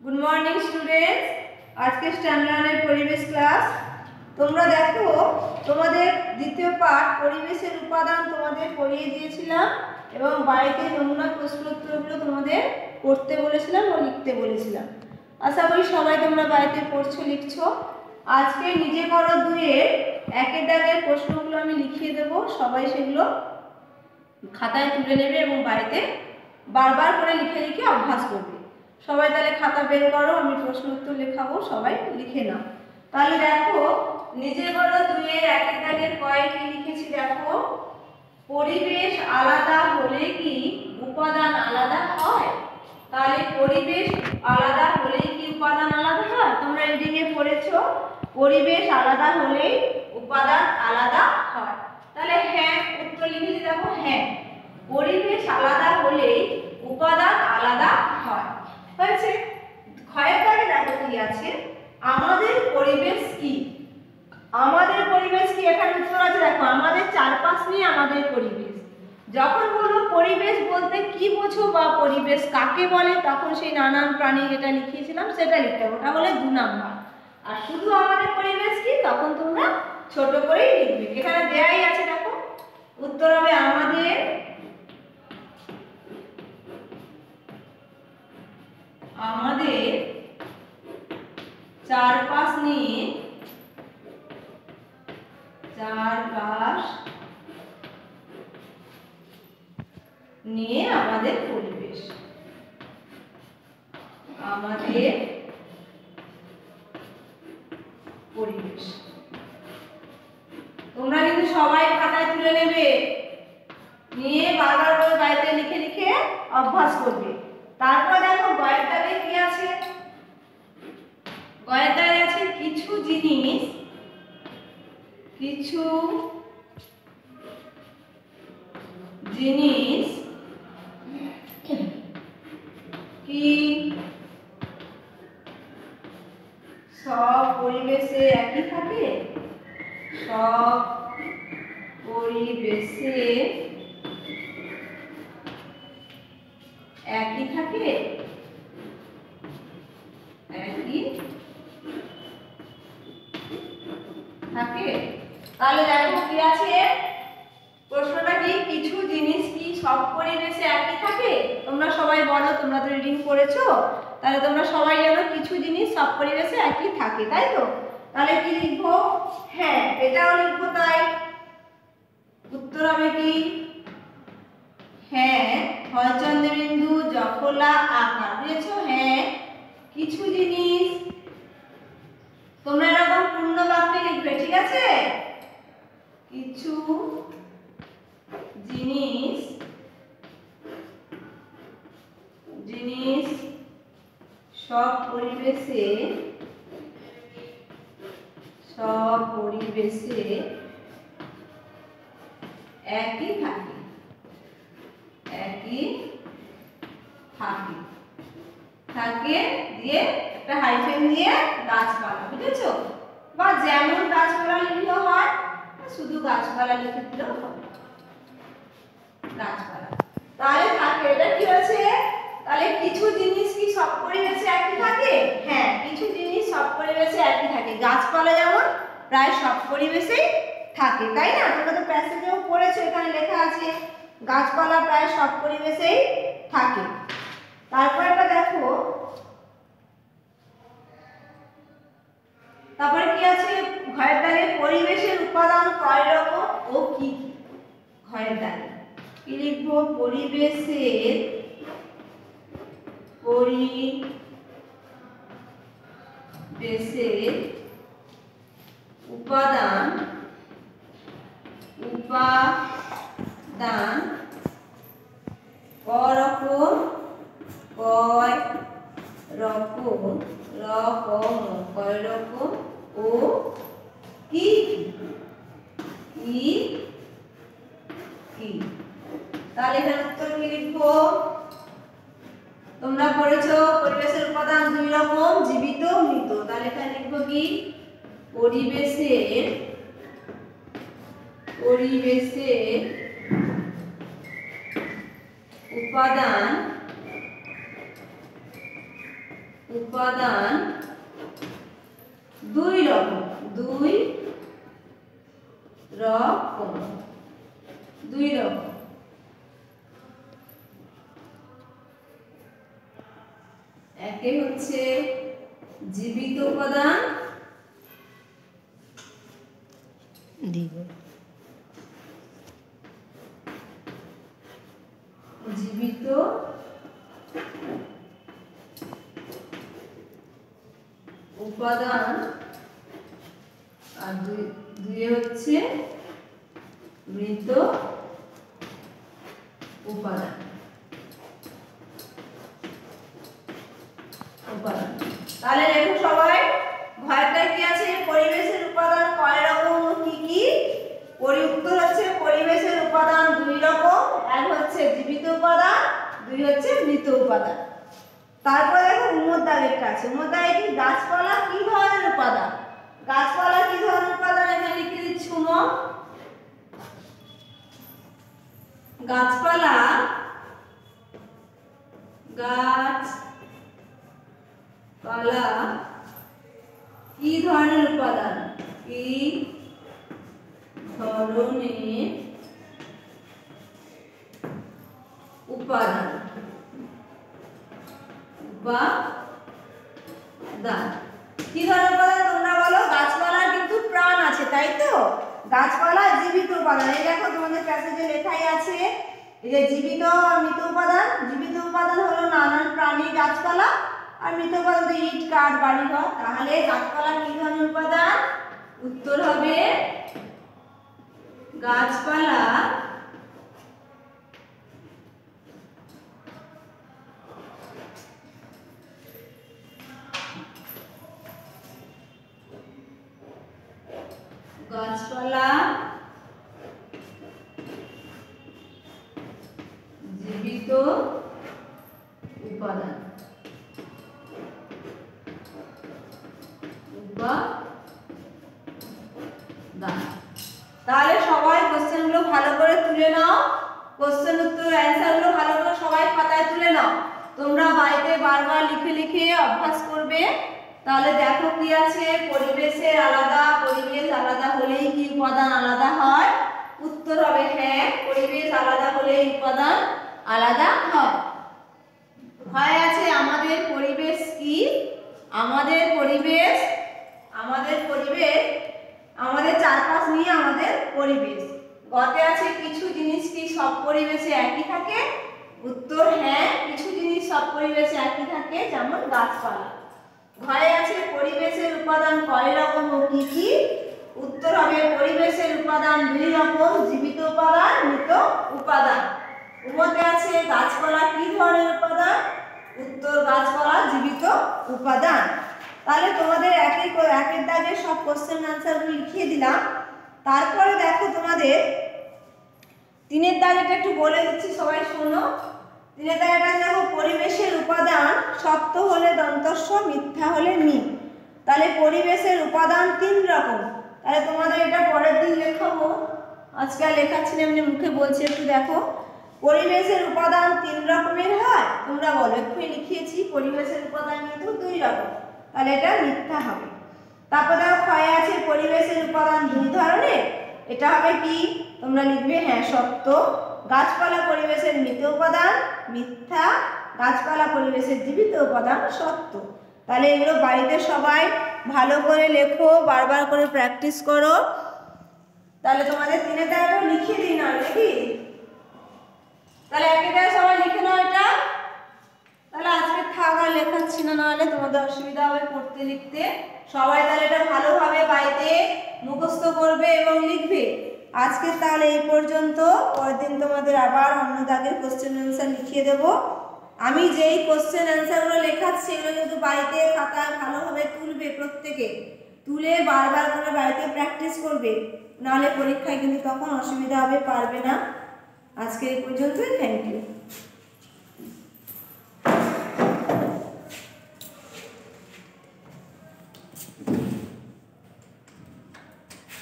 Good morning students. आज के standard परिवेश क्लास তোমরা দেখো তোমাদের দ্বিতীয় পাঠ পরিবেশের উপাদান তোমাদের পড়িয়ে দিয়েছিলাম এবং বাড়িতে নমুনা প্রশ্ন উত্তরগুলো তোমাদের পড়তে বলেছিলাম ও লিখতে বলেছিলাম। আশা করি সবাই তোমরা বাড়িতে পড়ছো লিখছো। আজকে নিজে করো 2 এর একের দাগের প্রশ্নগুলো আমি লিখিয়ে দেব, সবাই সেগুলো খাতায় তুলে নেবে এবং বাড়িতে বারবার করে লিখে লিখে অভ্যাস করবে। সবাই তাহলে খাতা বের করো, আমি প্রশ্ন উত্তর লেখাবো, সবাই লিখে নাও। তাহলে দেখো নিজে করো 2 এর একের দাগের কয়টি লিখেছি দেখো। পরিবেশ আলাদা হলে কি উপাদান আলাদা হয়? তাহলে পরিবেশ আলাদা হলে কি উপাদান আলাদা হয়? তোমরা রিডিং এ পড়েছো পরিবেশ আলাদা হলে উপাদান আলাদা হয়। তাহলে হ্যাঁ উত্তর লিখে দেখো, হ্যাঁ পরিবেশ আলাদা হলে উপাদান আলাদা হয়। হয়েছে। ক্ষয়ের দাগে দেখো কি আছে, আমাদের পরিবেশ কি? আমাদের পরিবেশ কি এখানে উত্তর আছে দেখো, আমাদের চারপাশ নিয়ে আমাদের পরিবেশ। যখন বলবো পরিবেশ বলতে কি বোঝো বা পরিবেশ কাকে বলে, তখন সেই নানান প্রাণী যেটা লিখিয়েছিলাম সেটা লিখতে হবে, ওটা হলে 2 নাম্বার। আর শুধু আমাদের পরিবেশ কি তখন তোমরা ছোট করেই লিখবে। এখানে দেয়াই আছে দেখো, উত্তর হবে আমাদের চারপাশ নিয়ে আমাদের পরিবেশ। তোমরা কিন্তু সবাই খাতায় তুলে নেবে, নিয়ে বারবার করে বাড়িতে লিখে লিখে অভ্যাস করবে। তারপর দেখো গয়ের দাগে কি আছে, গয়ের দাগে আছে কিছু জিনিস কি সব পরিবেশে একই থাকে? সব পরিবেশে একই থাকে? একই থাকে। তাহলে দেখো কি আছে প্রশ্নটা, কি কিছু জিনিস কি সব পরিবেশে একই থাকে? তোমরা সবাই বলো, তোমরা তো রিডিং করেছো, তাহলে তোমরা সবাই জানো কিছু জিনিস সব পরিবেশে একই থাকে, তাই তো? তাহলে কি লিখবো? হ্যাঁ এটাও লিখবো। তাই উত্তর হবে কি হ্যাঁ হয়চন্দ্রবিন্দু জফলা আকার। বুঝেছো? হ্যাঁ কিছু জিনিস, তোমরা এরকম পূর্ণ বাক্যে লিখবে, ঠিক আছে? কিছু জিনিস সব পরিবেশে একই থাকে। দিয়ে একটা হাইফেন দিয়ে গাছপালা। বুঝেছো? বা যেমন গাছপালা লিখলেও হয়, শুধু গাছপালা লিখে দিলেও হবে। গাছপালা তাহলে থাকে। এটা কি আছে? তাহলে কিছু জিনিস কি সব পরিবেশে একই থাকে? হ্যাঁ কিছু জিনিস সব পরিবেশে একই থাকে। গাছপালা যেমন প্রায় সব পরিবেশেই থাকে, তাই না? তোমরা তো প্যাসেজেও পড়েছো, এখানে লেখা আছে গাছপালা প্রায় সব পরিবেশেই থাকে। তারপর একটা দেখো, তারপরে কি আছে ঘয়ের দাগে, পরিবেশের উপাদান কয় রকম ও কি কি? ঘয়ের দাগে কি লিখবো? পরিবেশের উপাদান কয় রকম ও কি কি? তাহলে এখানে উত্তর কি লিখবো? তোমরা পড়েছো পরিবেশের উপাদান 2 রকম, জীবিত মৃত। তাহলে এখানে লিখবো কি পরিবেশের উপাদান উপাদান দুই রকম, দুই রকম, দুই রকম। একে হচ্ছে জীবিত উপাদান, জীবিত উপাদান, আর দুই হচ্ছে মৃত উপাদান। তাহলে দেখো সবাই, ঘরটায় কি আছে? পরিবেশের উপাদান কয় রকম ও কি কি? উত্তর হচ্ছে পরিবেশের উপাদান দুই রকম, এক হচ্ছে জীবিত উপাদান, দুই হচ্ছে মৃত উপাদান। তারপরে দেখো উমর দাগেরটা আছে। উমর দাগে কি? গাছপালা কি ধরনের উপাদান? গাছপালা কি ধরনের উপাদান এখানে লিখে দিচ্ছি। গাছপালা, গাছপালা কি ধরনের উপাদান? কি ধরনের উপাদান? কি ধরনের উপাদান তোমরা বলো? গাছপালার কিন্তু প্রাণ আছে, তাই তো? গাছপালা জীবিত উপাদান। এই দেখো তোমাদের প্যাসেজে লেখাই আছে, এই যে জীবিত আর মৃত উপাদান। জীবিত উপাদান হলো নানান প্রাণী, গাছপালা, আর মৃত উপাদান তো ইট, কাঠ, বাড়িঘর। তাহলে গাছপালা কি ধরনের উপাদান? উত্তর হবে গাছপালা গাছপালা জীবিত উপাদান। তাহলে সবাই কোশ্চেনগুলো ভালো করে তুলে নাও, কোশ্চেন উত্তর অ্যান্সারগুলো ভালো করে সবাই খাতায় তুলে নাও। তোমরা বাড়িতে বারবার লিখে লিখে অভ্যাস করবে। তাহলে দেখো কি আছে? পরিবেশের আলাদা, পরিবেশ আলাদা হলেই কি উপাদান আলাদা হয়? উত্তর হবে হ্যাঁ, পরিবেশ আলাদা হলেই উপাদান আলাদা হয়। হয় আছে আমাদের পরিবেশ কি? আমাদের পরিবেশ, আমাদের চারপাশ নিয়ে আমাদের পরিবেশ। গতে আছে কিছু জিনিস কি সব পরিবেশে একই থাকে? উত্তর হ্যাঁ, কিছু জিনিস সব পরিবেশে একই থাকে, যেমন গাছপালা। ঘরে আছে পরিবেশের উপাদান কয় রকম ও কি কি? উত্তর হবে পরিবেশের উপাদান দুই রকম, জীবিত উপাদান, মৃত উপাদান। উমতে আছে গাছপালা কি ধরনের উপাদান? উত্তর গাছপালা জীবিত উপাদান। তাহলে তোমাদের একের দাগে সব কোশ্চেন আনসারগুলো লিখিয়ে দিলাম। তারপরে দেখো তোমাদের তিনের দাগেটা একটু বলে দিচ্ছি, সবাই শোনো। তিনের দাগেটা দেখো, পরিবেশের উপাদান সত্য হলে দন্তস্ব, মিথ্যা হলে মি। তাহলে পরিবেশের উপাদান তিন রকম। তাহলে তোমাদের এটা পরের দিন লেখাবো, আজকে লেখাচ্ছি না, এমনি মুখে বলছি, একটু দেখো। পরিবেশের উপাদান তিন রকমের হয়, তোমরা বলো। একটু লিখিয়েছি পরিবেশের উপাদান কিন্তু দুই রকম, তাহলে এটা মিথ্যা হবে। তারপর দেখো ক্ষয় আছে পরিবেশের উপাদান দুই ধরনের, এটা হবে কি? তোমরা লিখবে হ্যাঁ সত্য। গাছপালা পরিবেশের মৃত উপাদান, মিথ্যা। গাছপালা পরিবেশের জীবিত উপাদান, সত্য। তাহলে এগুলো বাড়িতে সবাই ভালো করে লেখো, বারবার করে প্র্যাকটিস করো। তাহলে তোমাদের তিনের দাগটা লিখিয়ে দিই না নাকি? তাহলে একেটা সবাই লিখে নাও এটা। তাহলে আজকে থাক, আর লেখাচ্ছি না, নাহলে তোমাদের অসুবিধা হবে পড়তে লিখতে। সবাই তাহলে এটা ভালোভাবে বাড়িতে মুখস্থ করবে এবং লিখবে। আজকে তাহলে এই পর্যন্ত। পরের দিন তোমাদের আবার অন্য দাগের কোশ্চেন অ্যান্সার লিখিয়ে দেব। আমি যেই কোশ্চেন অ্যান্সারগুলো লেখাচ্ছি এগুলো কিন্তু বাড়িতে খাতায় ভালোভাবে তুলবে, প্রত্যেকে তুলে বারবার করে বাড়িতে প্র্যাকটিস করবে, নাহলে পরীক্ষায় কিন্তু তখন অসুবিধা হবে, পারবে না। আজকে এই পর্যন্তই। Thank you.